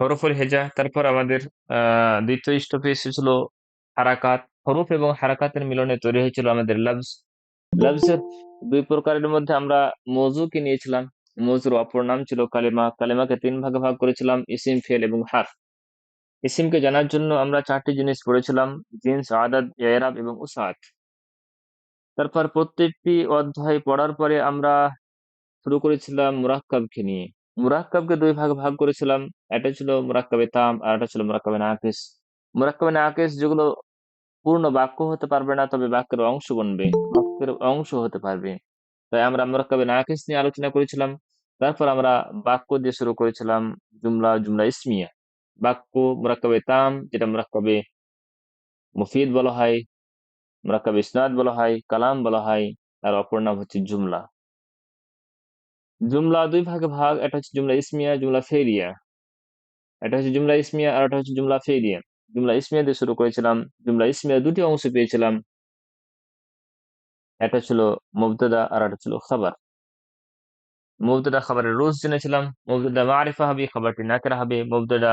হরফুল হেজা। তারপর আমাদের দ্বিতীয় স্টপেজ ছিল হারাকাত। হরফ এবং হারাকাতের মিলনে তৈরি হয়েছিল আমাদের লফজ। লফজের দুই প্রকারের মধ্যে আমরা মৌজুকে নিয়েছিলাম। মৌজুর অপর নাম ছিল কালিমা। কালিমাকে তিন ভাগে ভাগ করেছিলাম, ইসিম, ফেল এবং হারফ। ইসিমকে জানার জন্য আমরা চারটি জিনিস পড়েছিলাম: জিন্স, আদাদ, এরাব এবং উসাত। তারপর প্রত্যেকটি অধ্যায় পড়ার পরে আমরা শুরু করেছিলাম মুরাক্কাবকে নিয়ে। মুরাক্কাবকে দুই ভাগে ভাগ করেছিলাম। একটা ছিল মুরাক্কাবে তাম আর একটা ছিল মুরাক্কাবে নাকিস। মুরাক্কাবে নাকিস যেগুলো পূর্ণ বাক্য হতে পারবে না, তবে বাক্যের অংশ বনবে, বাক্যের অংশ হতে পারবে। তাই আমরা মুরাক্কাবে নাকিস নিয়ে আলোচনা করেছিলাম। তারপর আমরা বাক্য দিয়ে শুরু করেছিলাম জুমলা, জুমলা ইসমিয়া। বাক্য মুরাক্কাবে তাম, যেটা মুরাক্কাবে মুফিদ বলা হয়, মুরাক্কাবে ইসনাদ বলা হয়, কালাম বলা হয়। আর অপর নাম হচ্ছে জুমলা। জুমলা দুই ভাগে ভাগ, একটা হচ্ছে জুমলা ইসমিয়া, জুমলা ফেরিয়া। এটা হচ্ছে জুমলা ইসমিয়া আর এটা হচ্ছে জুমলা ফেরিয়া। জুমলা ইসমিয়া দিয়ে শুরু করেছিলাম। জুমলা ইসমিয়া দুটি অংশ পেয়েছিলাম, একটা ছিল মুবতাদা আর একটা ছিল খাবার। মুবতাদা খাবারের রুলস জেনেছিলাম। মুবতাদা মারিফা হবে, খাবারটি নাকেরা হবে। মুবতাদা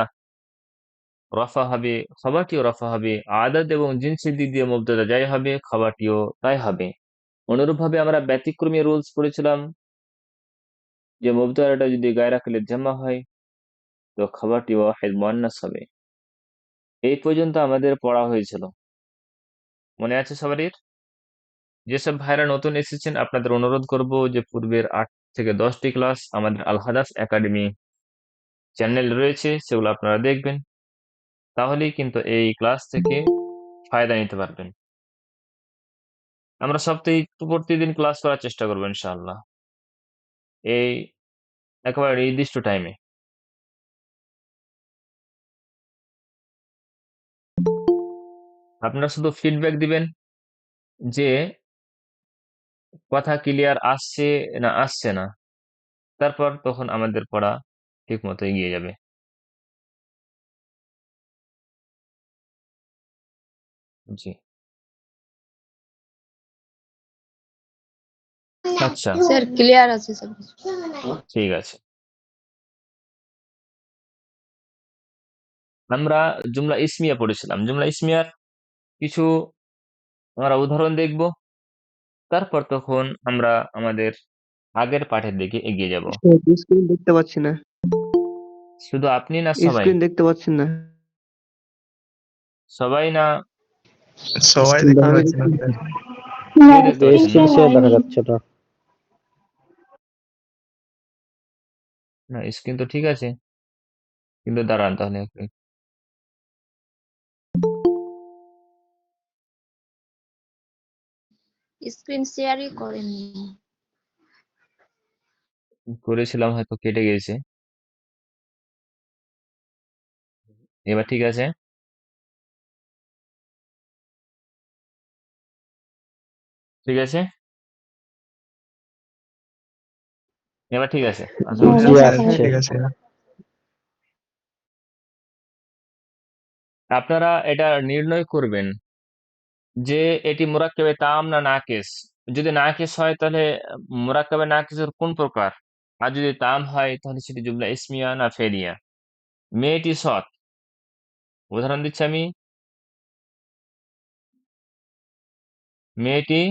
রফা হবে, খাবারটিও রফা হবে। আদাদ এবং জিনসের দিক দিয়ে মুবতাদা যাই হবে, খাবারটিও তাই হবে। অনুরূপভাবে আমরা ব্যতিক্রমী রুলস পড়েছিলাম যে মুবতাদাটা যদি গায়র আকিলের জামা হয় তো খাবারটি ওয়াহিদ মুয়ান্নাস হবে। এই পর্যন্ত আমাদের পড়া হয়েছিল, মনে আছে সবারই? যেসব ভাইরা নতুন এসেছেন আপনাদের অনুরোধ করব যে পূর্বের 8 থেকে 10টি ক্লাস আমাদের আল হাদাস একাডেমি চ্যানেল রয়েছে, সেগুলো আপনারা দেখবেন। তাহলেই কিন্তু এই ক্লাস থেকে ফায়দা নিতে পারবেন। আমরা সপ্তাহে প্রতিদিন ক্লাস করার চেষ্টা করবো ইনশাআল্লাহ, এই একেবারে নির্দিষ্ট টাইমে। আপনারা শুধু ফিডব্যাক দিবেন যে কথা ক্লিয়ার আসছে না আসছে না, তারপর তখন আমাদের পড়া ঠিক মতো এগিয়ে যাবে। জি, আচ্ছা, স্যার ক্লিয়ার আছে সব কিছু। ঠিক আছে। আমরা জুমলা ইসমিয়া পড়েছিলাম। জুমলা ইসমিয়ার কিছু আমরা উদাহরণ দেখব, তারপর তখন আমরা আমাদের আগের পাঠের দিকে এগিয়ে যাব। স্ক্রিন দেখতে পাচ্ছি না। শুধু আপনি না সবাই? স্ক্রিন দেখতে পাচ্ছি না। সবাই না? সবাই আমি দেখতে পাচ্ছি না দেখতে- স্যার। কেউ দেখতে পাচ্ছেন না? স্ক্রিন দেখা যাচ্ছে না। না, স্ক্রিন তো ঠিক আছে, কিন্তু দাঁড়ান তাহলে স্ক্রিন শেয়ারই করেননি। করেছিলাম, হয়তো কেটে গেছে। এবার ঠিক আছে? ঠিক আছে, এবার ঠিক আছে? আশা করি জি হ্যাঁ স্যার, আসছে। ঠিক আছে। আপনারা এটা নির্ণয় করবেন যে এটি মুরাক্কাবে তাম না নাকিস। যদি নাকিস হয় তাহলে মুরাক্কাবে নাকিসের কোন প্রকার, আর যদি তাম হয় তাহলে সেটি জুমলা ইসমিয়া না ফেলিয়া। মেয়েটি সৎ, উদাহরণ দিচ্ছি আমি। মেয়েটি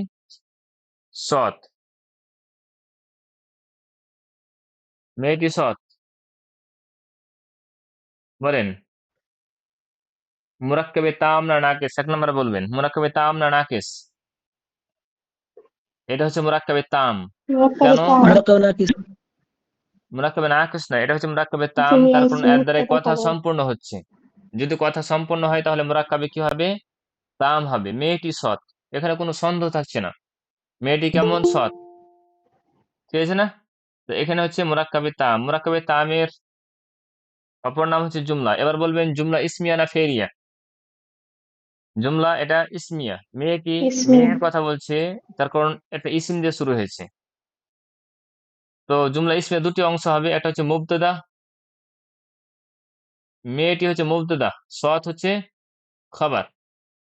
সৎ, মেয়েটি সৎ, বলেন মুরাক্কাবে তাম না নাকিস? 1 নম্বরে বলবেন মুরাক্কাবে তাম না নাকিস। এটা হচ্ছে মুরাক্কাবে তাম। কেন মুরাক্কাবে নাকিস না? এটা হচ্ছে মুরাক্কাবে তাম, তার কারণ এর দ্বারা কথা সম্পূর্ণ হচ্ছে। যদি কথা সম্পূর্ণ হয় তাহলে মুরাক্কাবে কি হবে? তাম হবে। মেয়েটি সৎ, এখানে কোনো সন্দেহ থাকছে না। মেয়েটি কেমন? সৎ, ঠিক আছে না? তো এখানে হচ্ছে মুরাক্কাবে তাম। মুরাক্কাবে তামের অপর নাম হচ্ছে জুমলা। এবার বলবেন জুমলা ইসমিয়া না ফেরিয়া? জুমলা এটা ইসমিয়া। মেয়েটি মেয়ের কথা বলছে, তার কারণ একটা ইসিম দিয়ে শুরু হয়েছে। তো জুমলা ইসমিয়া দুটি অংশ হবে, একটা হচ্ছে মুবতাদা, মেয়েটি হচ্ছে মুবতাদা, সৎ হচ্ছে খবর।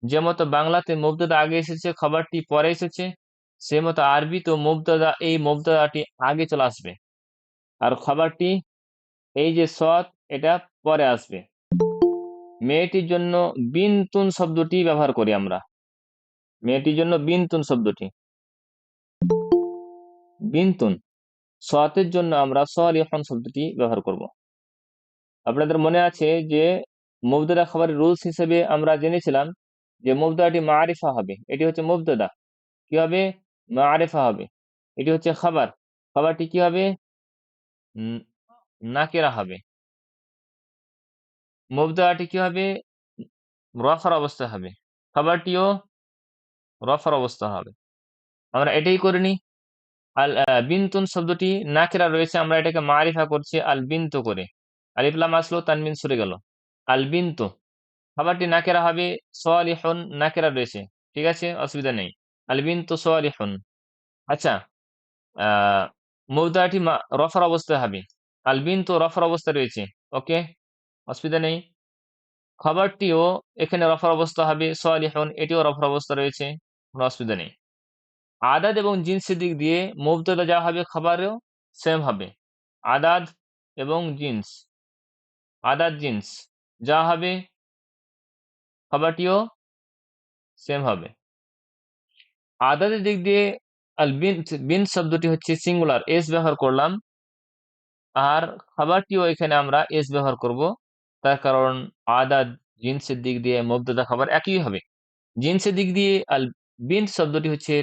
যে মতো বাংলাতে মুবতাদা আগে এসেছে, খবরটি পরে এসেছে, সে মতো আরবি তো মুবতাদা, এই মুবতাদাটি আগে চলে আসবে, আর খবরটি এই যে সৎ এটা পরে আসবে। মেয়েটির জন্য বিনতুন শব্দটি ব্যবহার করি আমরা। মেয়েটির জন্য বিনতুন শব্দটি, বিনতুন। সওয়াতের জন্য আমরা সালিহুন শব্দটি ব্যবহার করব। আপনাদের মনে আছে যে মুবতাদা খাবারের রুলস হিসেবে আমরা জেনেছিলাম যে মুবতাদাটি মারিফা হবে। এটি হচ্ছে মুবতাদা, কি হবে? মারিফা হবে। এটি হচ্ছে খাবার, খাবারটি কি হবে? নাকিরা হবে। মুবতাদাটি কি হবে? রফার অবস্থা হবে, খাবারটিও রফার অবস্থা হবে। আমরা এটাই করিনি। আল বিনতুন শব্দটি নাকিরা রয়েছে, আমরা এটাকে মারিফা করছি আল বিন্তু করে। আলিফ লাম আসলো, তানবিন সরে গেল। আল বিন্তু, খাবারটি নাকিরা হবে, সালিহুন নাকিরা রয়েছে, ঠিক আছে, অসুবিধা নেই। আল বিন্তু সালিহুন। আচ্ছা, মুবতাদাটি রফার অবস্থায় হবে, আল বিন্তু রফার অবস্থা রয়েছে, ওকে, অসুবিধা নেই। খাবারটিও এখানে রফার অবস্থা হবে, সালিহুন এটিও রফার অবস্থা রয়েছে, কোনো অসুবিধা নেই। আদাদ এবং জিন্সের দিক দিয়ে মুবতাদা যা হবে খাবারেও সেম হবে। আদাদ এবং জিন্স, আদাদ জিন্স যা হবে খাবারটিও সেম হবে। আদাদের দিক দিয়ে আল বিনত, বিন শব্দটি হচ্ছে সিঙ্গুলার, এস ব্যবহার করলাম, আর খাবারটিও এখানে আমরা এস ব্যবহার করব, তার কারণ আদাদ জিন্সের দিক দিয়ে মুবতাদা খাবার একই হবে। জিন্সের দিক দিয়ে আল বিন শব্দটি হচ্ছে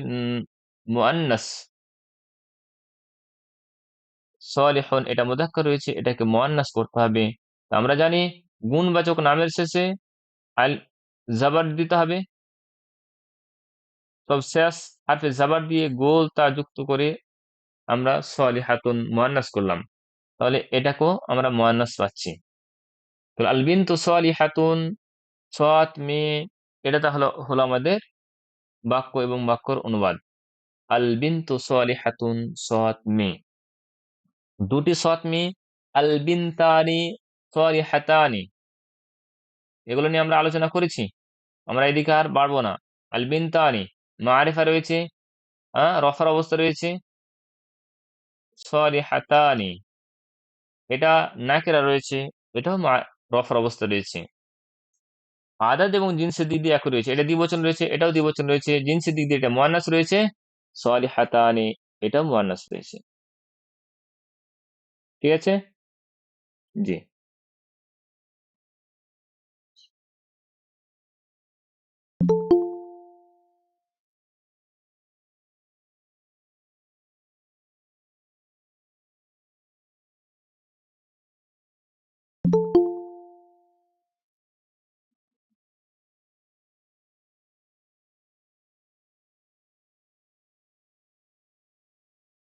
মুআন্নাস, সালিহুন এটা মুযাক্কার রয়েছে, এটাকে মুআন্নাস করতে হবে। তো আমরা জানি গুণবাচক নামের শেষে আল জাবার দিতে হবে, সব শেষ হারফে জাবার দিয়ে গোল তা যুক্ত করে আমরা সালিহাতুন মুআন্নাস করলাম, তাহলে এটাকেও আমরা মুআন্নাস পাচ্ছি। তো আল বিনতু সালিহাতুন, সৎ মেয়ে, এটা তাহলে হলো আমাদের বাক্য এবং বাক্যর অনুবাদ। আল বিনতু সালিহাতুন, সৎ মেয়ে, দুটি সৎ মেয়ে। আল বিনতানি সালিহাতানি, এগুলো নিয়ে আমরা আলোচনা করেছি, আমরা এদিকে আর বাড়বো না। আল বিনতানি মারিফা রয়েছে, রফার অবস্থা রয়েছে, সালিহাতানি এটা নাকিরা রয়েছে, এটাও রফার অবস্থা রয়েছে। আদাদ এবং জিনসের দিক দিয়ে একই রয়েছে, এটা দ্বিবচন রয়েছে, এটাও দ্বিবচন রয়েছে। জিনসের দিক দিয়ে এটা মুআন্নাস রয়েছে, সালিহাতানি এটাও মুআন্নাস রয়েছে, ঠিক আছে, জি।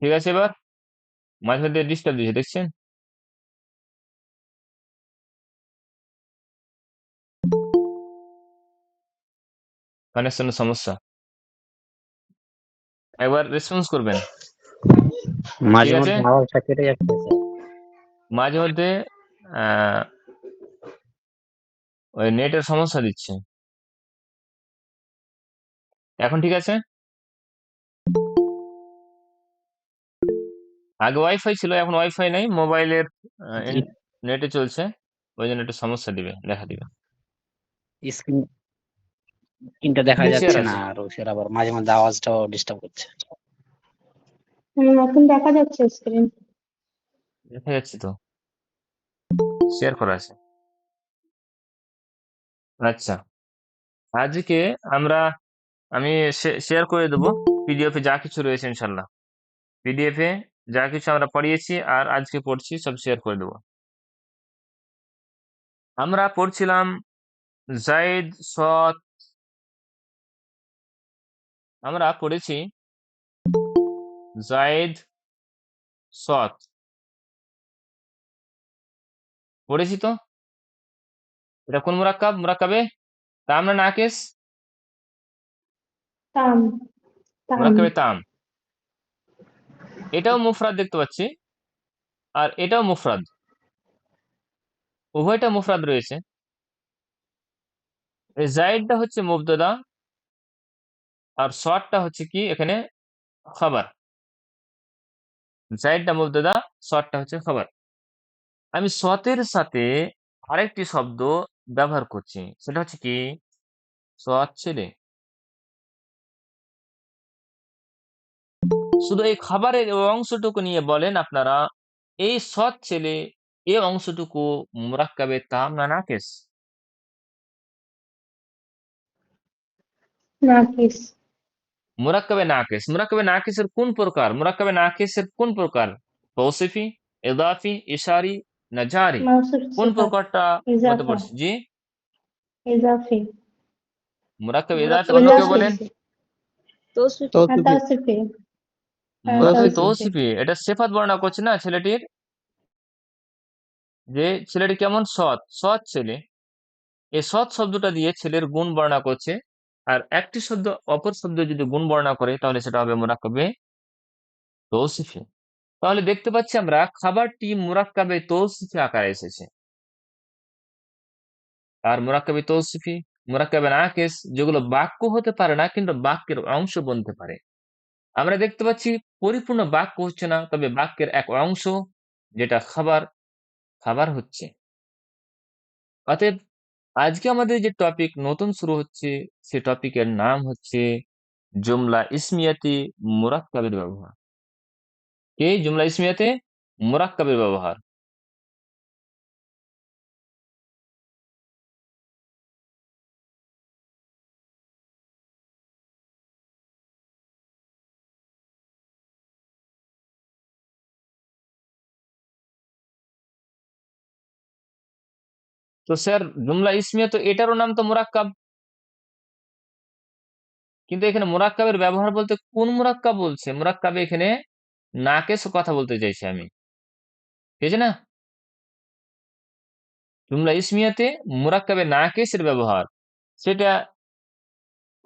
ঠিক আছে, এবার মাঝে মধ্যে ডিস্টার্ব দিচ্ছে দেখছেন, কানেকশনের সমস্যা, একবার রেসপন্স করবেন, মাঝে ঠিক আছে। মধ্যে আওয়াজটা কেটে যাচ্ছে স্যার। মাঝে মধ্যে ওই নেটের সমস্যা দিচ্ছে। এখন ঠিক আছে? আগে ওয়াইফাই ছিল, এখন ওয়াইফাই নেই, মোবাইলের জি, নেটে চলছে, ওই জন্য একটু সমস্যা দিবে, দেখা দিবে। স্ক্রিনটা দেখা ক্লিয়ার যাচ্ছে না, আছে, আর ওসের আবার মাঝে মধ্যে আওয়াজটাও ডিস্টার্ব করছে। এখন দেখা যাচ্ছে স্ক্রিন। দেখা যাচ্ছে তো, শেয়ার করা আছে। আচ্ছা, আজকে আমি শেয়ার করে দেবো পিডিএফ এ যা কিছু রয়েছে, ইনশাল্লাহ পিডিএফ এ যা কিছু আমরা পড়িয়েছি আর আজকে পড়ছি সব শেয়ার করে দেবো। আমরা পড়ছিলাম জাইদ সৎ, আমরা পড়েছি জাইদ সৎ, পড়েছি তো। এটা কোন মুরাক্কাব? মুরাক্কাবে তাম না নাকিস? তাম তাম মুরাক্কাবে তাম। এটাও মুফরাদ দেখতে পাচ্ছি, আর এটাও মুফরাদ, উভয়টা মুফরাদ রয়েছে। এই জাইদটা হচ্ছে মুবতাদা, আর সৎটা হচ্ছে কি এখানে খবর। জাইদটা মুবতাদা, সৎটা হচ্ছে খবর। আমি সতের সাথে আরেকটি শব্দ ব্যবহার করছি, সেটা হচ্ছে কি সৎ ছেলে। শুধু এই খাবারের ওই অংশটুকু নিয়ে বলেন আপনারা, এই সৎ ছেলে এই অংশটুকু মুরাক্কাবে তাম না নাকিস? নাকিস। মুরাক্কাবে নাকিসের কোন প্রকার? মুরাক্কাবে নাকিসের কোন প্রকার? তৌসিফি, ইদাফি, ইশারি না জারি? মাউসুফ কোন সিফাত। প্রকারটা মধ্যে ইজাফা। পড়ছে? জি, ইজাফি। মুরাক্কাবে ইদাফি। মুরাক্কাবে অন্য কেউ ইজাফি। বলেন? তৌসিফি। তৌসিফি। তাওসিফি। মুরাক্কাবে তৌসিফি। তৌসিফি, এটা সিফাত বর্ণনা করছে না ছেলেটির, যে ছেলেটি কেমন সৎ, সৎ ছেলে। এই সৎ শব্দটা দিয়ে ছেলের গুণ বর্ণনা করছে। আর একটি শব্দ অপর শব্দ যদি গুণ বর্ণনা করে তাহলে সেটা হবে মুরাক্কাবে তৌসিফি। তাহলে দেখতে পাচ্ছি আমরা খাবারটি মুরাক্কাবে তৌসিফি আকারে এসেছে। আর মুরাক্কাবে তৌসিফি, মুরাক্কাবে নাকিস যেগুলো বাক্য হতে পারে না কিন্তু বাক্যের অংশ বনতে পারে। আমরা দেখতে পাচ্ছি পরিপূর্ণ বাক্য হচ্ছে না, তবে বাক্যের এক অংশ যেটা খাবার, খাবার হচ্ছে। অতএব আজকে আমাদের যে টপিক নতুন শুরু হচ্ছে, সে টপিকের নাম হচ্ছে জুমলা ইসমিয়াতে মুরাক্কাবের ব্যবহার। এই জুমলা ইসমিয়াতে মুরাক্কাবের ব্যবহার। তো স্যার জুমলা ইসমিয়া তো এটারও নাম তো মুরাক্কাব, কিন্তু এখানে মুরাক্কাবের ব্যবহার বলতে কোন মুরাক্কাব বলছে? মুরাক্কাবে এখানে নাকেস কথা বলতে চাইছি আমি, ঠিক আছে না? জুমলা ইসমিয়াতে মুরাক্কাবে নাকেসের ব্যবহার, সেটা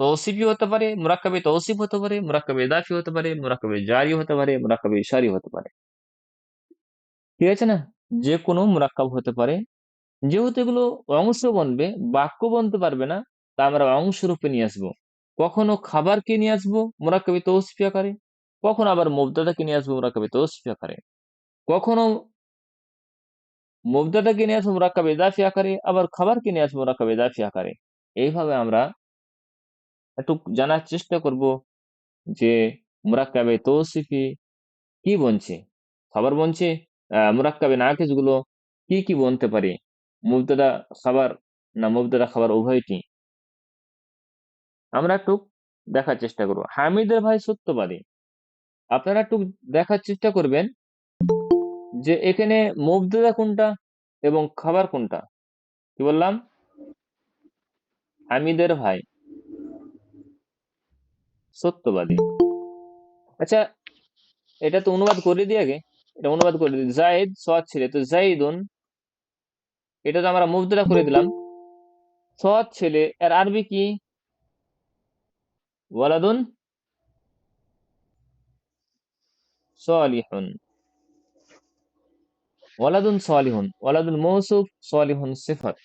তৌসিফি হতে পারে, মুরাক্কাবে তৌসিফ হতে পারে, মুরাক্কাবে ইদাফি হতে পারে, মুরাক্কাবে জারি হতে পারে, মুরাক্কাবে ইশারি হতে পারে, ঠিক আছে না? যে কোনো মুরাক্কাব হতে পারে। যেহেতু এগুলো অংশ বনবে, বাক্য বনতে পারবে না, তা আমরা অংশ রূপে নিয়ে আসবো। কখনো খাবারকে নিয়ে আসবো মুরাক্কাবে তৌসিফি আকারে, কখনো আবার মুবতাদাকে নিয়ে আসবো মুরাক্কাবে তৌসিফি আকারে, কখনো মুবতাদাকে নিয়ে আসবো মুরাক্কাবে ইদাফি আকারে, আবার খাবারকে নিয়ে আসবো মুরাক্কাবে ইদাফি আকারে। এইভাবে আমরা একটু জানার চেষ্টা করব যে মুরাক্কাবে তৌসিফি কি বনছে, খাবার বনছে, মুরাক্কাবে নাকিস গুলো কি কি বনতে পারে, মুবতাদা খাবার না মুবতাদা খাবার উভয়টি আমরা একটু দেখার চেষ্টা করব। হামিদের ভাই সত্যবাদী, আপনারা একটু দেখার চেষ্টা করবেন যে এখানে মুবতাদা কোনটা এবং খাবার কোনটা। কি বললাম? হামিদের ভাই সত্যবাদী। আচ্ছা, এটা তো অনুবাদ করে দিই আগে, এটা অনুবাদ করে দিই। জাইদ সৎ ছেলে, তো জাইদুন এটা তো আমরা মুবতাদা করে দিলাম। সৎ ছেলে এর আরবি কি? ওয়ালাদুন সালিহুন। ওয়ালাদুন সালিহুন, ওয়ালাদুন মৌসুফ, সালিহুন সিফাত।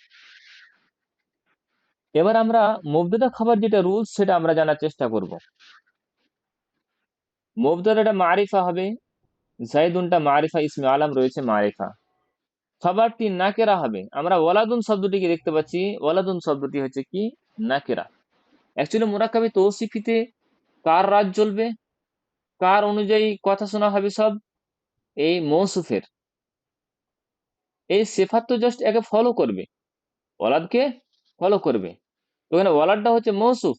এবার আমরা মুবতাদা খাবার যেটা রুলস সেটা আমরা জানার চেষ্টা করব। মুবতাদাটা মারিফা হবে, জাইদুনটা মারিফা, ইসমে আলাম রয়েছে মারিফা। খাবারটি নাকেরা হবে। আমরা ওয়ালাদুন শব্দটিকে দেখতে পাচ্ছি, ওয়ালাদুন শব্দটি হচ্ছে কি নাকেরা। অ্যাকচুয়ালি মুরাক্কাবে তৌসিফিতে কার রাজ জ্বলবে, কার অনুযায়ী কথা শোনা হবে সব? এই মৌসুফের। এই সিফাত তো জাস্ট একে ফলো করবে, ওয়ালাদকে ফলো করবে। তো এখানে ওয়ালাদটা হচ্ছে মৌসুফ,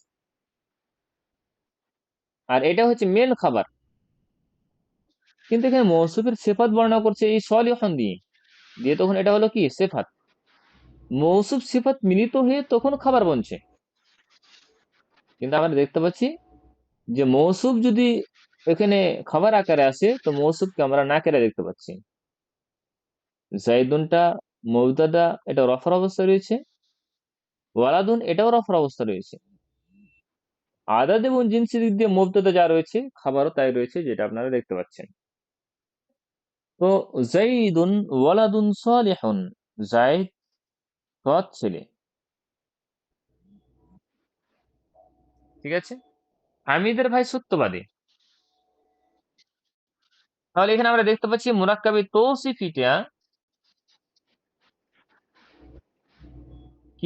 আর এটা হচ্ছে মেন খাবার। কিন্তু এখানে মৌসুফের সিফাত বর্ণনা করছে এই সলিহন দিয়ে, দিয়ে তখন এটা হলো কি সিফাত। মৌসুফ সিফাত মিলিত হয়ে তখন খাবার বনছে। কিন্তু আমরা দেখতে পাচ্ছি যে মৌসুফ যদি এখানে খাবার আকারে আসে তো মৌসুফকে আমরা নাকেরা দেখতে পাচ্ছি। জাইদুনটা মুবতাদা, এটা রফার অবস্থায় রয়েছে। ওয়ালাদুন এটাও রফার অবস্থা রয়েছে। আদাদ এবং জিনসি দিক দিয়ে মুবতাদা যা রয়েছে খাবারও তাই রয়েছে, যেটা আপনারা দেখতে পাচ্ছেন। তো জাইদুন ওয়ালাদুন সালিহুন, জাইদ সৎ ছেলে, ঠিক আছে। হামিদের ভাই সত্যবাদী। তাহলে এখানে আমরা দেখতে পাচ্ছি মুরাক্কাবে তৌসিফিটা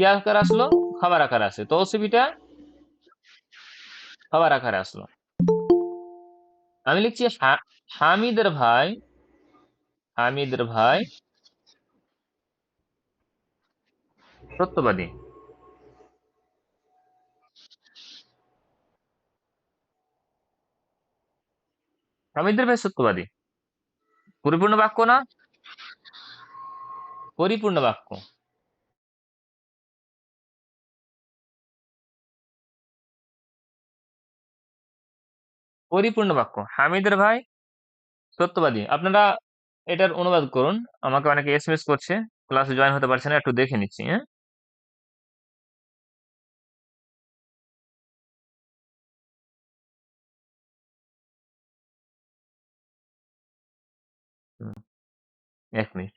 কি আকারে আসলো? খাবার আকারে আসে, তৌসিফিটা খাবার আকারে আসলো। আমি লিখছি হামিদের ভাই, হামিদের ভাই সত্যবাদী। হামিদের ভাই সত্যবাদী পরিপূর্ণ বাক্য না? পরিপূর্ণ বাক্য। পরিপূর্ণ বাক্য, হামিদের ভাই সত্যবাদী। আপনারা এটার অনুবাদ করুন। আমাকে অনেকে এসএমএস করছে, ক্লাসে জয়েন হতে পারছে না, একটু দেখে নিচ্ছি। হ্যাঁ, হুম, 1 মিনিট।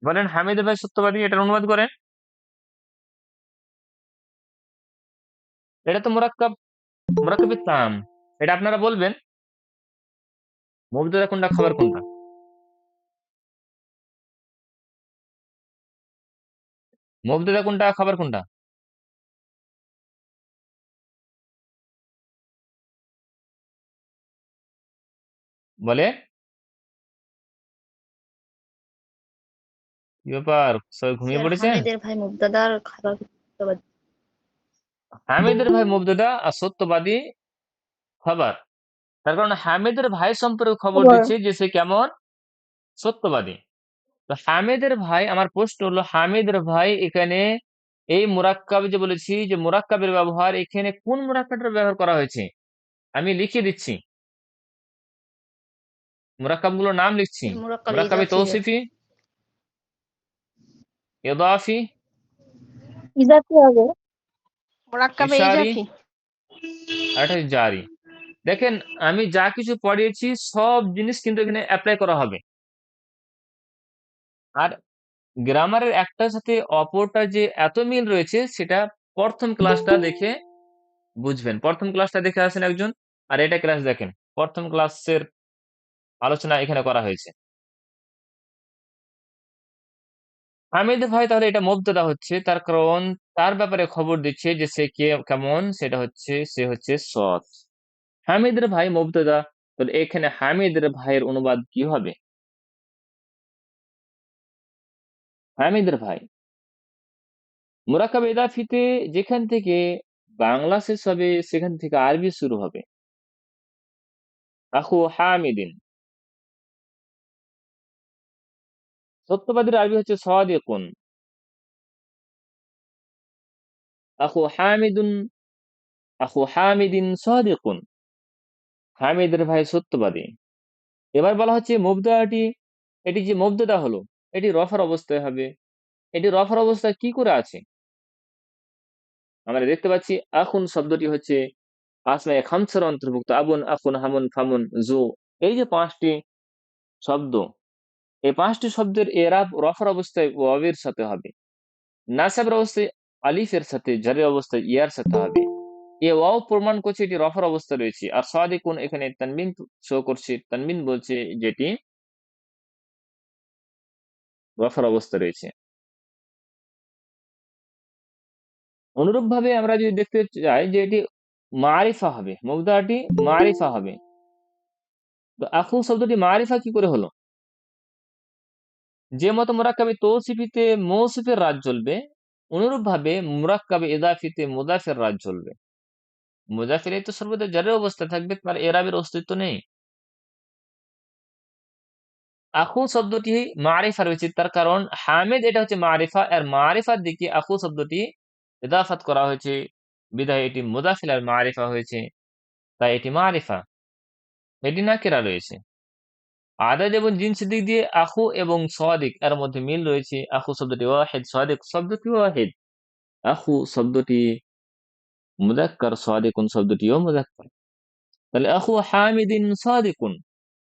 বলেন হামিদের ভাই সত্যবাদী, এটার অনুবাদ করেন। এটা তো মুরাক্কাব, মুরাক্কাবের তাম। এটা আপনারা বলবেন মুবতাদা কোনটা খবর কোনটা। মুবতাদা কোনটা খবর কোনটা? বলে কি ব্যাপার, সবাই ঘুমিয়ে স্যার পড়েছেন? হামিদের ভাই মুবতাদার খাবার সত্যবাদী। হামিদের ভাই মুবতাদা আর সত্যবাদী খবর। তার কারণ হামিদের ভাই সম্পর্কে খবর দিচ্ছে যে সে কেমন সত্যবাদী। তো হামিদের ভাই, আমার প্রশ্ন হলো হামিদের ভাই এখানে এই মুরাক্কাব যে বলেছি যে মুরাক্কাবের ব্যবহার, এখানে কোন মুরাক্কাবটার ব্যবহার করা হয়েছে আমি লিখে দিচ্ছি। মুরাক্কাব গুলোর নাম লিখছি। স্যার মুরাক্কাব মুরাক্কাবে ইজাফি আছে। তৌসিফি, ইদাফি, ইজাফি হবে। মুরাক্কাবে ইশারি, ইজাফি। আর একটা হচ্ছে জারি। দেখেন, আমি যা কিছু পড়িয়েছি সব জিনিস কিন্তু এখানে অ্যাপ্লাই করা হবে। আর গ্রামারের একটার সাথে অপরটা যে এত মিল রয়েছে সেটা প্রথম ক্লাসটা দেখে বুঝবেন। প্রথম ক্লাসটা দেখে আসেন একজন, আর এটা ক্লাস দেখেন। প্রথম ক্লাসের আলোচনা এখানে করা হয়েছে। হামিদ ভাই তাহলে এটা মুবতাদা হচ্ছে, তার কারণ তার ব্যাপারে খবর দিচ্ছে যে সে কে কেমন, সেটা হচ্ছে সে হচ্ছে সৎ। হামিদের ভাই মুবতাদা, তাহলে এখানে হামিদের ভাইয়ের অনুবাদ কি হবে? হামিদের ভাই মুরাকাব ইদাফিতে যেখান থেকে বাংলা শেষ হবে সেখান থেকে আরবি শুরু হবে। আখু হামিদিন, সত্যবাদীর আরবি হচ্ছে সাদিকুন। আখু হামিদুন, আখু হামিদিন সাদিকুন, হামিদের ভাই সত্যবাদী। এবার বলা হচ্ছে মুবতাদাটি, এটি যে মুবতাদা হলো এটি রফার অবস্থায় হবে। এটি রফার অবস্থায় কি করে আছে? আমরা দেখতে পাচ্ছি আখুন শব্দটি হচ্ছে আসমায়ে খামসার অন্তর্ভুক্ত। আবুন, আখুন, হামুন, ফামুন, জু, এই যে 5টি শব্দ, এই 5টি শব্দের এরাব রফার অবস্থায় ওয়াবের সাথে হবে, নাসাবের অবস্থায় আলিফের সাথে, জারের অবস্থায় ইয়ার সাথে হবে। এ ওয়াও প্রমাণ করছে এটি রফার অবস্থা রয়েছে। আর সাদিকুন এখানে তানবিন শো করছে, তানবিন বলছে যেটি রফার অবস্থা রয়েছে। অনুরূপ ভাবে আমরা যদি দেখতে চাই যে এটি মারিফা হবে, মুবতাদাটি মারিফা হবে। তো আখু শব্দটি মারিফা কি করে হলো? যে মতো মুরাক্কাবে তৌসিফিতে মৌসুফের রাজ জ্বলবে, অনুরূপ ভাবে মুরাক্কাবে ইদাফিতে মুদাফের রাজ জ্বলবে। মুদাফির তো সর্বদা জারের অবস্থা থাকবে, তার এরাবের অস্তিত্ব নেই। আখু শব্দটি মারিফা রয়েছে, তার কারণ হামিদ এটা হচ্ছে মারিফা, আর মারিফার দিকে আখু শব্দটি ইদাফাত করা হয়েছে, বিধায় এটি মুদাফিল আর মারিফা হয়েছে, তাই এটি মারিফা, এটি নাকিরা রয়েছে। আদাদ এবং জিনসের দিক দিয়ে আখু এবং সাদিক এর মধ্যে মিল রয়েছে। আখু শব্দটি ওয়াহিদ, সাদিক শব্দটি ওয়াহিদ। আখু শব্দটি মুযাক্কার, সাদিকুন শব্দটিও মুযাক্কার। তাহলে আখু হামিদিন সাদিকুন,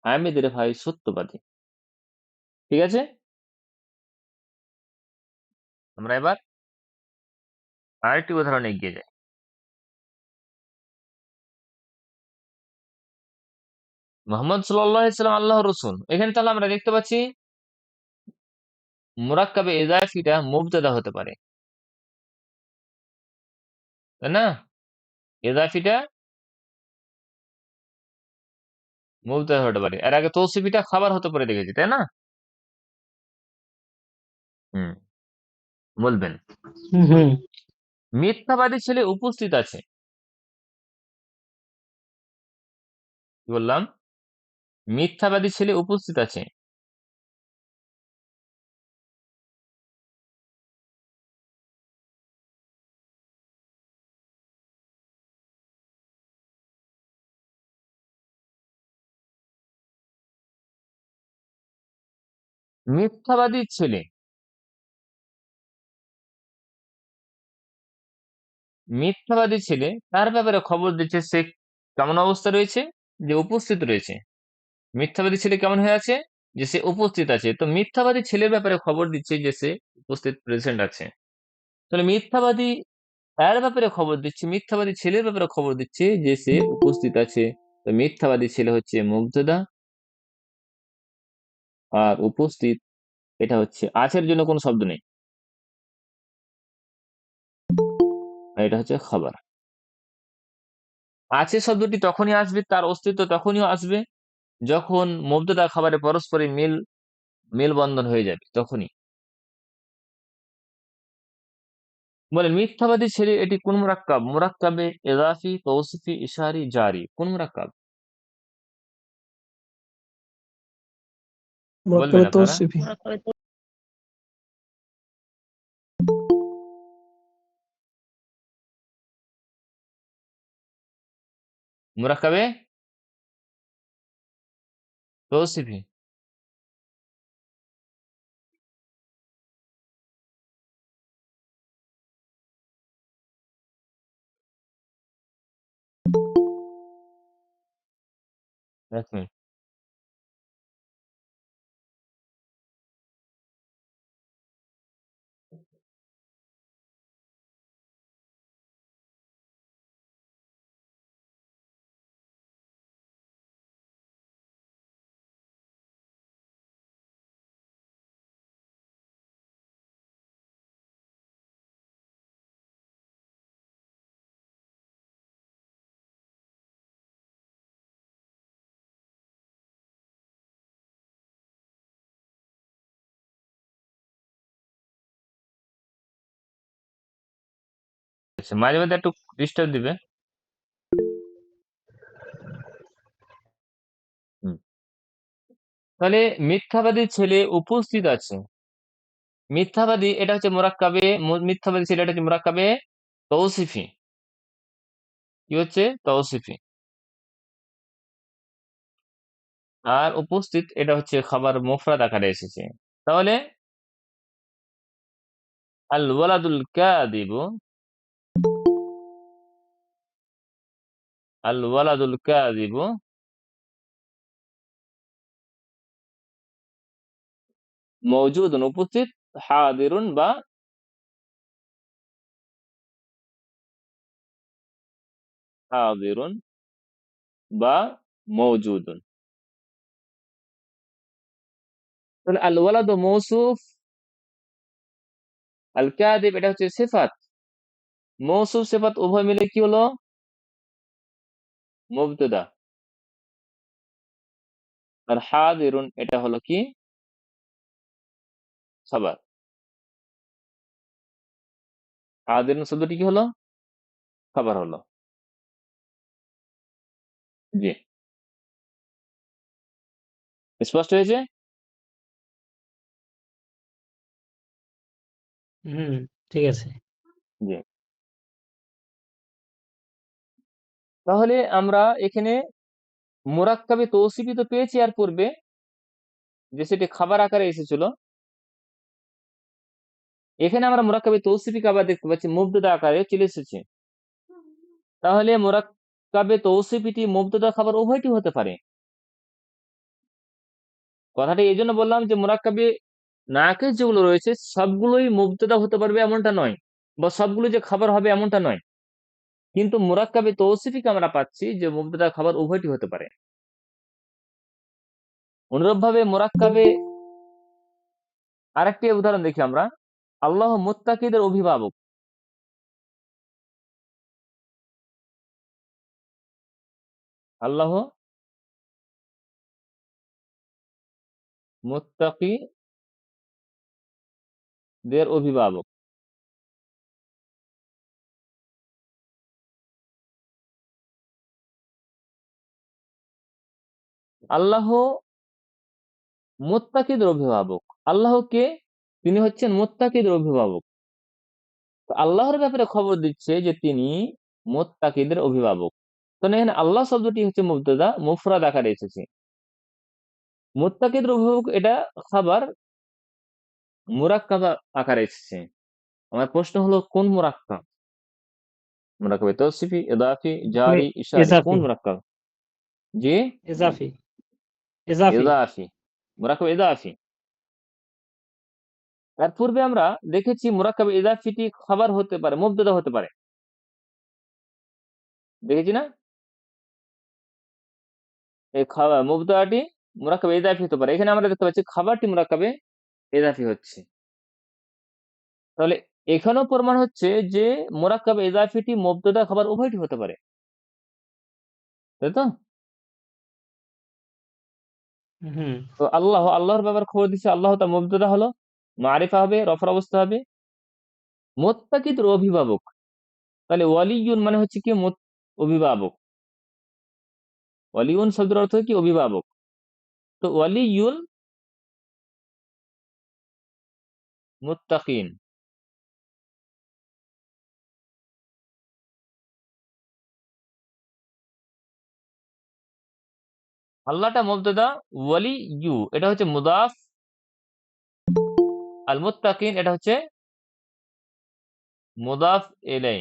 হামিদের ভাই সত্যবাদী। ঠিক আছে, আমরা এবার আরেকটি উদাহরণে এগিয়ে যাই। মুহাম্মদ সাল্লাল্লাহু আলাইহি ওয়াসাল্লাম আল্লাহর রাসূল। এখানে তাহলে আমরা দেখতে পাচ্ছি মুরাক্কাবে ইজাফিটা মুবতাদা হতে পারে, তাই না? ইজাফিটা মুবতাদা হতে পারে, এর আগে তৌসিফিটা খাবার হতে পারে দেখেছি, তাই না? হুম, বলবেন হুম। মিথ্যাবাদী ছেলে উপস্থিত আছে। কি বললাম? মিথ্যাবাদী ছেলে উপস্থিত আছে। মিথ্যাবাদী ছেলে, মিথ্যাবাদী ছেলে তার ব্যাপারে খবর দিচ্ছে সে কেমন অবস্থা রয়েছে, যে উপস্থিত রয়েছে। মিথ্যাবাদী ছেলে কেমন হয়ে আছে, যে সে উপস্থিত আছে। তো মিথ্যাবাদী ছেলের ব্যাপারে খবর দিচ্ছে যে সে উপস্থিত, প্রেজেন্ট আছে। তাহলে মিথ্যাবাদী তার ব্যাপারে খবর দিচ্ছে, মিথ্যাবাদী ছেলের ব্যাপারে খবর দিচ্ছে যে সে উপস্থিত আছে। তো মিথ্যাবাদী ছেলে হচ্ছে মুবতাদা, আর উপস্থিত এটা হচ্ছে, আছের জন্য কোনো শব্দ নেই, আর এটা হচ্ছে খবর। আছে শব্দটি তখনই আসবে, তার অস্তিত্ব তখনই আসবে যখন মুবতাদা খবরে পরস্পরের মেলবন্ধন হয়ে যাবে, তখনই। বলেন মিথ্যাবাদী ছেলে এটি কোন মুরাক্কাব? মুরাক্কাবে ইজাফি, তৌসিফি, ইশারি, জারি, কোন মুরাক্কাব? বলবেন মুরাক্কাবে আপনারা। তৌসিফি। মুরাক্কাবে মুরাক্কাবে তৌসিফি। এক মিনিট। আচ্ছা, মাঝে মাঝে একটু ডিস্টার্ব দিবে। হুম। তাহলে মিথ্যাবাদী ছেলে উপস্থিত আছে। মিথ্যাবাদী এটা হচ্ছে মুরাক্কাবে, মিথ্যাবাদী ছেলে এটা হচ্ছে মুরাক্কাবে তৌসিফি। কি হচ্ছে? তৌসিফি। আর উপস্থিত এটা হচ্ছে খাবার মুফরাদ আকারে এসেছে। তাহলে আল ওয়ালাদুল কাযিবু, আল ওয়ালাদুল কাযিবু মওজুদুন উপস্থিত, হাদিরুন বা হাদিরুন বা মওজুদুন। তাহলে আল ওয়ালাদু মৌসুফ, আল কাযিব এটা হচ্ছে সিফাত। মৌসুফ সিফাত উভয় মিলে কি হলো? মুবতাদা। আর হাদিরুন এটা হলো কি? খবর। হাদিরুন শব্দটি কি হলো? খবর হলো। জি, স্পষ্ট হয়েছে? হুম, ঠিক আছে। জি। তাহলে আমরা এখানে মুরাক্কাবে তৌসিফি তো পেয়েছি আর পূর্বে, যে সেটি খাবার আকারে এসেছিল। এখানে আমরা মুরাক্কাবে তৌসিফি আবার দেখতে পাচ্ছি মুবতাদা আকারে চলে এসেছে। তাহলে মুরাক্কাবে তৌসিফিটি মুবতাদা খাবার উভয়টি হতে পারে। কথাটা এই জন্য বললাম যে মুরাক্কাবে নাকিস যেগুলো রয়েছে সবগুলোই মুবতাদা হতে পারবে এমনটা নয়, বা সবগুলো যে খাবার হবে এমনটা নয়। কিন্তু মুরাক্কাবে তৌসিফিকে আমরা পাচ্ছি যে মুবতাদা খাবার উভয়টি হতে পারে। অনুরূপভাবে মুরাক্কাবে আরেকটি উদাহরণ দেখি আমরা, আল্লাহ মুত্তাকিদের অভিভাবক। আল্লাহ মুত্তাকিদের অভিভাবক। আল্লাহ মুত্তাকিদের অভিভাবক। আল্লাহকে, তিনি হচ্ছেন মুত্তাকিদের অভিভাবক। তো আল্লাহর ব্যাপারে খবর দিচ্ছে যে তিনি মুত্তাকিদের অভিভাবক। তো এখানে আল্লাহ শব্দটি হচ্ছে মুবতাদা, মুফরাদ আকারে এসেছে। মুত্তাকিদের অভিভাবক এটা খাবার মুরাক্কাব আকারে এসেছে। আমার প্রশ্ন হলো কোন মুরাক্কাব? মুরাক্কাবে তৌসিফি, ইদাফি, জারি, ইশারি, কোন এজাফি মুরাক্কাব? জি, এজাফি এজাফি ইদাফি, মুরাক্কাব ইদাফি। এর পূর্বে আমরা দেখেছি মুরাক্কাব ইদাফিটি খাবার হতে পারে, মুবতাদা হতে পারে, দেখেছি না? এই খাবার মুবতাদাটি মুরাক্কাবে ইদাফি হতে পারে। এখানে আমরা দেখতে পাচ্ছি খাবারটি মুরাক্কাবে ইদাফি হচ্ছে। তাহলে এখানেও প্রমাণ হচ্ছে যে মুরাক্কাবে ইদাফিটি মুবতাদা খাবার উভয়টি হতে পারে, তাই তো? হুম তো আল্লাহর ব্যাপারে খবর দিচ্ছে, আল্লাহ তার মুবতাদা হলো, মারিফা হবে, রফার অবস্থা হবে, মুত্তাকিদের অভিভাবক। তাহলে ওয়ালিয়ুন মানে হচ্ছে কি অভিভাবক। ওয়ালিউন শব্দের অর্থ কি? অভিভাবক। তো ওয়ালিউল মুত্তাকিন। আল্লাহটা মুবতাদা, ওয়ালি ইউ এটা হচ্ছে মুদাফ, আল মুত্তাকিন এটা হচ্ছে মুদাফ ইলাই।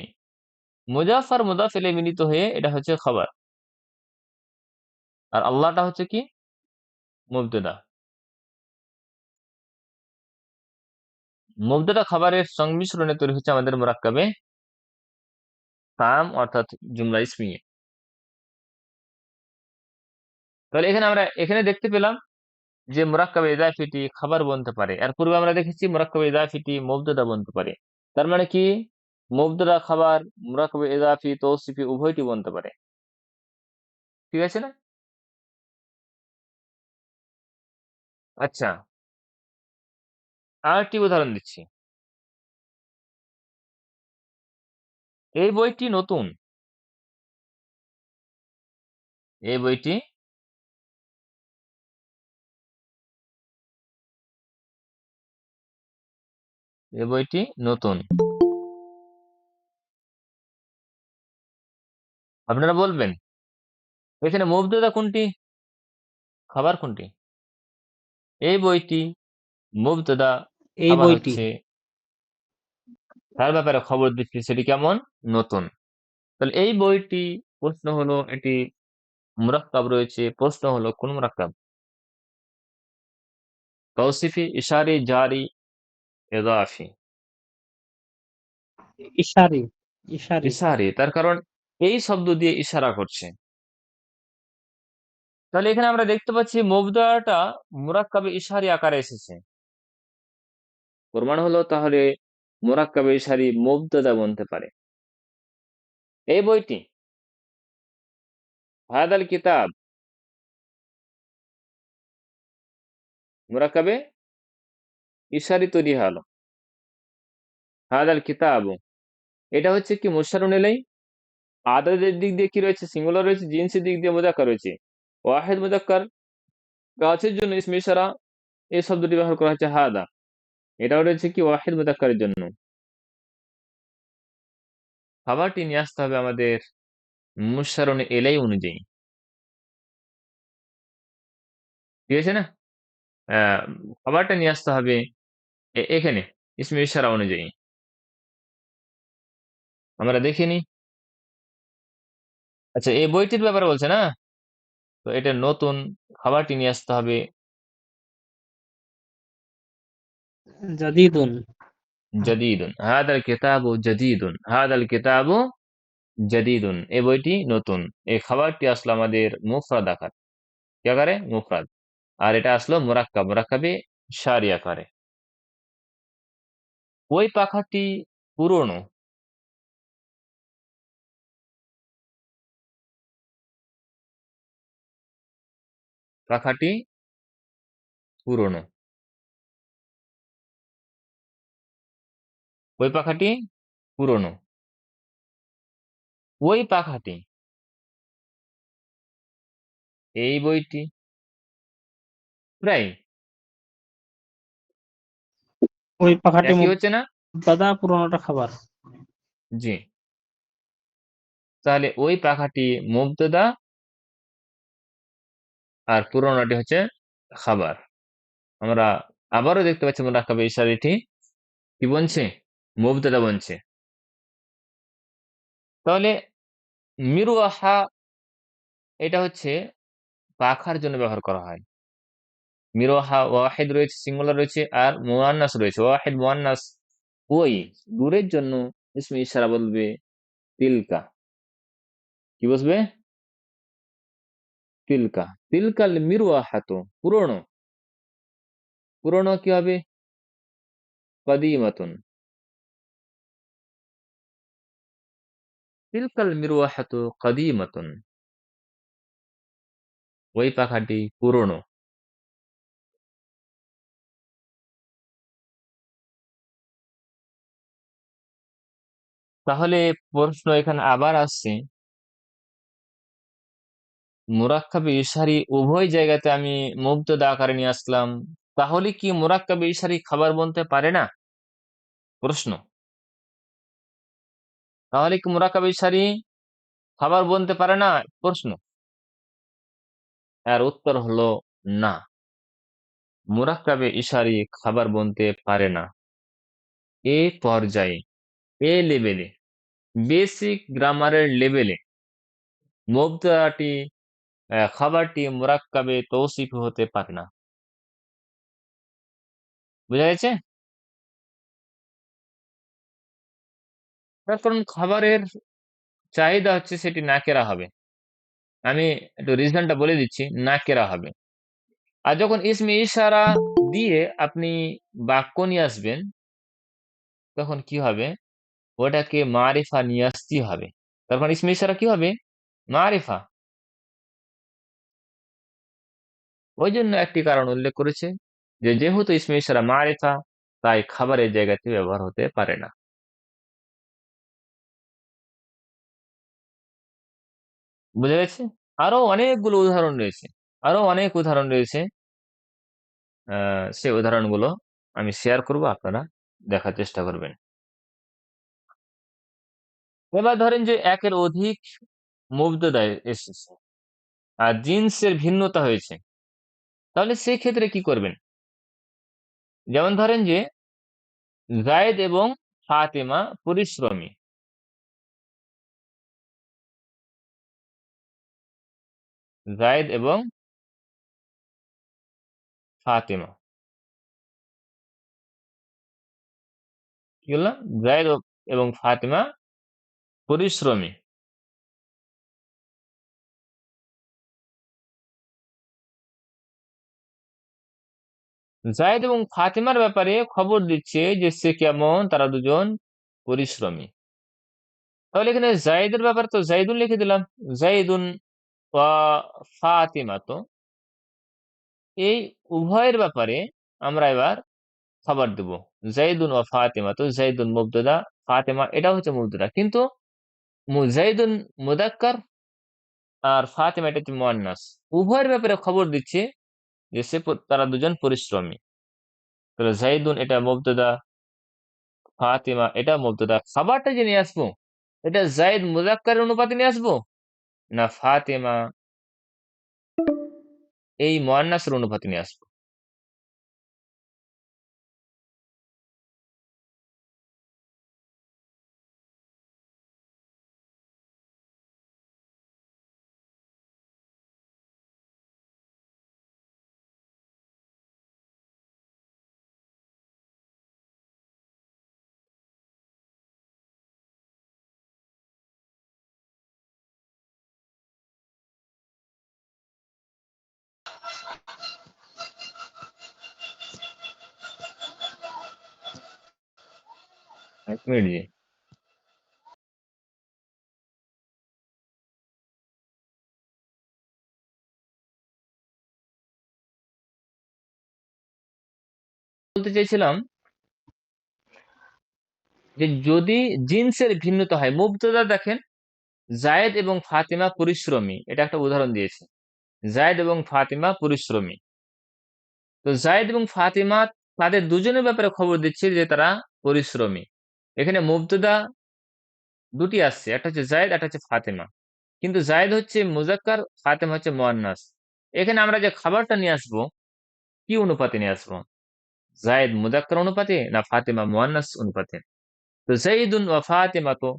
মুদাফ আর মুদাফ ইলাই মিলিত হয়ে এটা হচ্ছে খবর, আর আল্লাহটা হচ্ছে কি? মুবতাদা। মুবতাদা খাবারের সংমিশ্রণে তৈরি হচ্ছে আমাদের মুরাক্কাবে তাম অর্থাৎ জুমলা ইসমিয়ে। তাহলে এখানে দেখতে পেলাম যে মুরাক্কাবে ইজাফিটি খাবার বনতে পারে। এর পূর্বে আমরা দেখেছি মুরাক্কাবে ইজাফিটি মুবতাদা বনতে পারে। তার মানে কি? মুবতাদা খাবার, মুরাক্কাবে ইজাফি, তৌসিফি উভয়টি বনতে পারে। ঠিক আছে না? আচ্ছা, আরেকটি উদাহরণ দিচ্ছি। এই বইটি নতুন। এই বইটি নতুন। আপনারা বলবেন এখানে মুবতাদা কোনটি, খাবার কোনটি? এই বইটি মুবতাদা, এই খাবার বইটি হচ্ছে তার ব্যাপারে খবর দিচ্ছি সেটি কেমন? নতুন। তাহলে এই বইটি, প্রশ্ন হলো এটি মুরাক্কাব রয়েছে, প্রশ্ন হলো কোন মুরাক্কাব? তৌসিফি, ইশারি, জারি, ইদাফি? ইশারি ইশারি ইশারি, তার কারণ এই শব্দ দিয়ে ইশারা করছে। তাহলে এখানে আমরা দেখতে পাচ্ছি মুবতাদাটা মুরাক্কাবে ইশারি আকারে এসেছে। প্রমাণ হলো তাহলে মুরাক্কাবে ইশারি মুবতাদা বনতে পারে। এই বইটি, হাদাল কিতাব, মুরাক্কাবে ইশারি তৈরি হলো। হাদাল কিতাব এটা হচ্ছে কি? মুশারুন ইলাই। আদাদের দিক দিয়ে কি রয়েছে? সিঙ্গুলার রয়েছে। জিনসের দিক দিয়ে মুযাক্কার রয়েছে। ওয়াহিদ মুযাক্কার, গাছের জন্য ইসমে ইশারা এই শব্দটি ব্যবহার করা হচ্ছে হাদা। এটাও রয়েছে কি? ওয়াহিদ মুযাক্কারের জন্য। খাবারটি নিয়ে আসতে হবে আমাদের মুশারুন ইলাই অনুযায়ী। ঠিক আছে না? আহ, খাবারটা নিয়ে আসতে হবে এখানে ইসমে ইশারা অনুযায়ী। আমরা দেখিনি। আচ্ছা, এই বইটির ব্যাপারে বলছে না, তো এটা নতুন। খাবারটি নিয়ে আসতে হবে জাদিদুন জাদিদুন। হাদাল কিতাবু জাদিদুন, হাদাল কিতাবু জাদিদুন, এই বইটি নতুন। এই খাবারটি আসলো আমাদের মুফরাদ আকার, কি আকারে? মুফরাদ। আর এটা আসলো মুরাক্কাব, মুরাক্কাবে সারি আকারে। ওই পাখাটি পুরনো। পাখাটি পুরনো। ওই পাখাটি পুরনো। ওই পাখাটি, এই বইটি, প্রায় ওই পাখাটি একই হচ্ছে না? মুবতাদা, পুরোনোটা খাবার। জি। তাহলে ওই পাখাটি মুবতাদা আর পুরোনোটি হচ্ছে খাবার। আমরা আবারও দেখতে পাচ্ছি মুরাক্কাবে ইশারিটি কি বলছে? মুবতাদা বলছে। তাহলে মিরওয়াহা এটা হচ্ছে পাখার জন্য ব্যবহার করা হয়। মিরওয়াহা ওয়াহিদ রয়েছে, সিঙ্গুলার রয়েছে, আর মুয়ান্নাস রয়েছে। ওয়াহিদ মুয়ান্নাস ওই দূরের জন্য ইসমে ইশারা বলবে তিলকা। কি বসবে? তিলকা। তিলকাল মিরওয়াহাতু পুরনো। পুরনো কি হবে? কদিমাতুন। তিলকাল মিরওয়াহাতু কদিমাতুন। ওই পাখাটি পুরনো। তাহলে প্রশ্ন এখানে আবার আসছে, মুরাক্কাবে ইশারি উভয় জায়গাতে আমি মুবতাদা আকারে নিয়ে আসলাম, তাহলে কি মুরাক্কাবে ইশারি খাবার বলতে পারে না? প্রশ্ন, তাহলে কি মুরাক্কাবে ইশারি খাবার বলতে পারে না? প্রশ্ন। এর উত্তর হলো না, মুরাক্কাবে ইশারি খাবার বলতে পারে না। এ পর্যায়ে, এ লেভেলে, বেসিক গ্রামারের লেভেলে মুবতাদাটি খাবারটি মুরাক্কাবে তৌসিফ হতে পারে না। বুঝা গেছে? তার কারণ খাবারের চাহিদা হচ্ছে সেটি নাকেরা হবে। আমি একটু রিজনটা বলে দিচ্ছি, নাকেরা হবে। আর যখন ইসমে ইশারা দিয়ে আপনি বাক্য নিয়ে আসবেন, তখন কি হবে? ওটাকে মারিফা নিয়ে আসতেই হবে। তারপর ইসমে ইশারা কি হবে? মারিফা। ওই জন্য একটি কারণ উল্লেখ করেছে যে যেহেতু ইসমে ইশারা মারিফা, তাই খাবারের জায়গাতে ব্যবহার হতে পারে না। বুঝা গেছে? আরো অনেকগুলো উদাহরণ রয়েছে, আরো অনেক উদাহরণ রয়েছে। সেই উদাহরণগুলো আমি শেয়ার করব, আপনারা দেখার চেষ্টা করবেন। এবার ধরেন যে একের অধিক মুবতাদা এসেছে আর জিন্সের ভিন্নতা হয়েছে, তাহলে সেই ক্ষেত্রে কি করবেন? যেমন ধরেন যে জায়েদ এবং ফাতেমা পরিশ্রমী। জায়েদ এবং ফাতেমা, কি বললাম? জায়েদ এবং ফাতেমা পরিশ্রমী। জায়েদ এবং ফাতেমার ব্যাপারে খবর দিচ্ছে যে সে কেমন, তারা দুজন পরিশ্রমী। তাহলে এখানে জায়েদের ব্যাপারে তো জাইদুন লিখে দিলাম, জাইদুন ওয়া ফাতিমা। তো এই উভয়ের ব্যাপারে আমরা এবার খবর দেব, জাইদুন ওয়া ফাতিমা। তো জাইদুন মুবতাদা, ফাতিমা এটা হচ্ছে মুবতাদা, কিন্তু জাইদুন মুযাক্কার আর ফাতিমা এটা হচ্ছে মুয়ান্নাস। উভয়ের ব্যাপারে খবর দিচ্ছে যে তারা দুজন পরিশ্রমী। তাহলে জাইদুন এটা মুবতাদা, ফাতিমা এটা মুবতাদা। খাবারটা যে নিয়ে আসবো, এটা জাইদ মুযাক্কারের অনুপাতে নিয়ে আসবো, না ফাতিমা এই মুয়ান্নাসের অনুপাতে নিয়ে আসবো? এক মিনিট জি। বলতে চাইছিলাম যে যদি জিন্সের ভিন্নতা হয়, মুবতাদা দেখেন জায়েদ এবং ফাতিমা পরিশ্রমী, এটা একটা উদাহরণ দিয়েছে। জায়েদ এবং ফাতিমা পরিশ্রমী। তো জায়েদ এবং ফাতিমা তাদের দুজনের ব্যাপারে খবর দিচ্ছে যে তারা পরিশ্রমী। এখানে মুবতাদা দুটি আসছে, একটা হচ্ছে জায়েদ, একটা হচ্ছে ফাতিমা। কিন্তু জায়েদ হচ্ছে মুজাক্কার, ফাতিমা হচ্ছে মুয়ান্নাস। এখানে আমরা যে খাবারটা নিয়ে আসবো, কি অনুপাতে নিয়ে আসবো? জায়েদ মুজাক্কার অনুপাতে না ফাতিমা মুয়ান্নাস অনুপাতে? তো জাইদুন ওয়া ফাতিমা, তো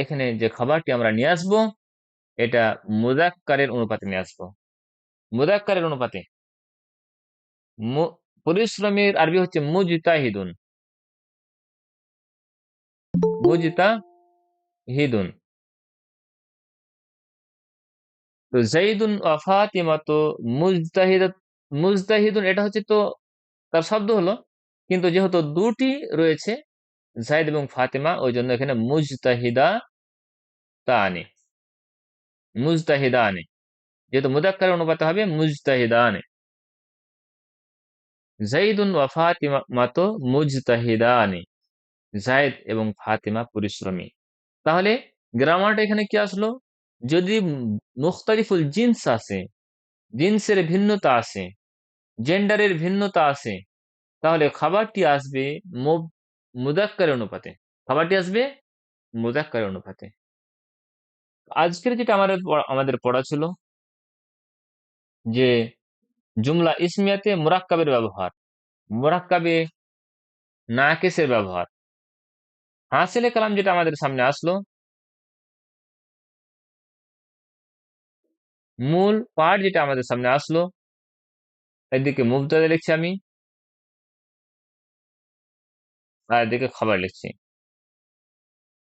এখানে যে খাবারটি আমরা নিয়ে আসবো এটা মুজাক্কারের অনুপাতে নিয়ে আসবো, মুজাক্কারের অনুপাতে। পরিশ্রমের আরবি হচ্ছে মুজতাহিদুন, মুজতাহিদুন। তো জাইদুন ওয়া ফাতিমা তো মুজতাহিদুন এটা হচ্ছে তো তার শব্দ হলো, কিন্তু যেহেতু দুটি রয়েছে জাইদ এবং ফাতিমা, ওই জন্য এখানে মুজতাহিদাতানি, মুজতাহিদানি, যেহেতু মুজাক্কারের অনুপাতে হবে মুজতাহিদানি। জাইদুন ওয়া ফাতিমা তো মুজতাহিদানি, জায়েদ এবং ফাতিমা পরিশ্রমী। তাহলে গ্রামারটা এখানে কি আসলো? যদি মুখতালিফুল জিন্স আছে, জিন্সের ভিন্নতা আছে, জেন্ডারের ভিন্নতা আছে, তাহলে খাবারটি আসবে মুজাক্কারের অনুপাতে, খাবারটি আসবে মুজাক্কারের অনুপাতে। আজকের যেটা আমাদের পড়া ছিল যে জুমলা ইসমিয়াতে মুরাক্কাবের ব্যবহার, মুরাক্কাবে নাকিসের ব্যবহার। হাসিলে কালাম যেটা আমাদের সামনে আসলো, মূল পার্ট যেটা আমাদের সামনে আসলো, এদিকে মুবতাদা লিখছি আমি আর এদিকে খাবার লিখছি।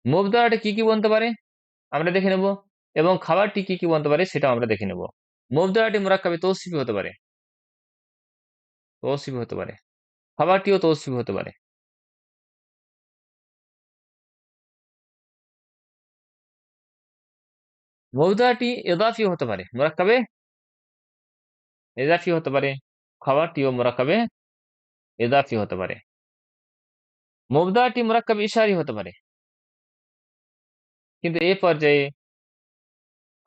মুবতাদাটা কি কি বলতে পারে আমরা দেখে নেব, এবং খাবারটি কি কি বলতে পারে সেটা আমরা দেখে নেব। মুবতাদাটি মুরাক্কাবে তৌসিফি হতে পারে, তৌসিফি হতে পারে, খাবারটিও তৌসিফি হতে পারে। মুবতাদাটি ইদাফি হতে পারে, মুরাক্কাবে ইদাফি হতে পারে, খাবারটিও মুরাক্কাবে ইদাফি হতে পারে। মুবতাদাটি মুরাক্কাবে ইশারি হতে পারে, কিন্তু এই পর্যায়ে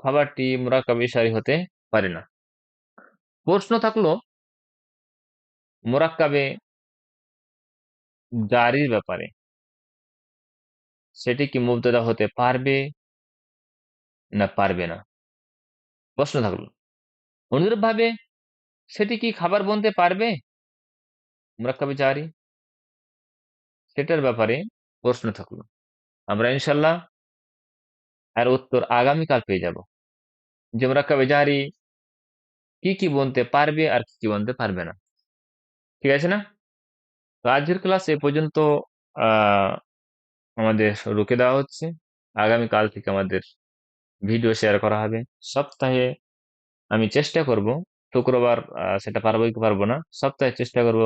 খাবারটি মুরাক্কাবে ইশারি হতে পারে না। প্রশ্ন থাকলো মুরাক্কাবে জারির ব্যাপারে, সেটি কি মুবতাদা হতে পারবে না পারবে না, প্রশ্ন থাকলো। অনুরূপ ভাবে সেটি কি খাবার বলতে পারবে মুরাক্কাবে জারি, সেটার ব্যাপারে প্রশ্ন থাকলো। আমরা ইনশাল্লাহ আর উত্তর আগামীকাল পেয়ে যাব যে মুরাক্কাবে জারি কি কি বলতে পারবে আর কি কি বলতে পারবে না। ঠিক আছে না? তো আজকের ক্লাস এ পর্যন্ত আমাদের রুকে দেওয়া হচ্ছে। আগামীকাল থেকে আমাদের ভিডিও শেয়ার করা হবে। সপ্তাহে আমি চেষ্টা করব, শুক্রবার সেটা পারবো কি পারবো না, সপ্তাহে চেষ্টা করব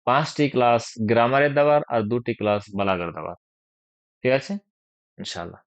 5টি ক্লাস গ্রামারের দেওয়ার আর 2টি ক্লাস বালাগার দেওয়ার। ঠিক আছে ইনশাআল্লাহ।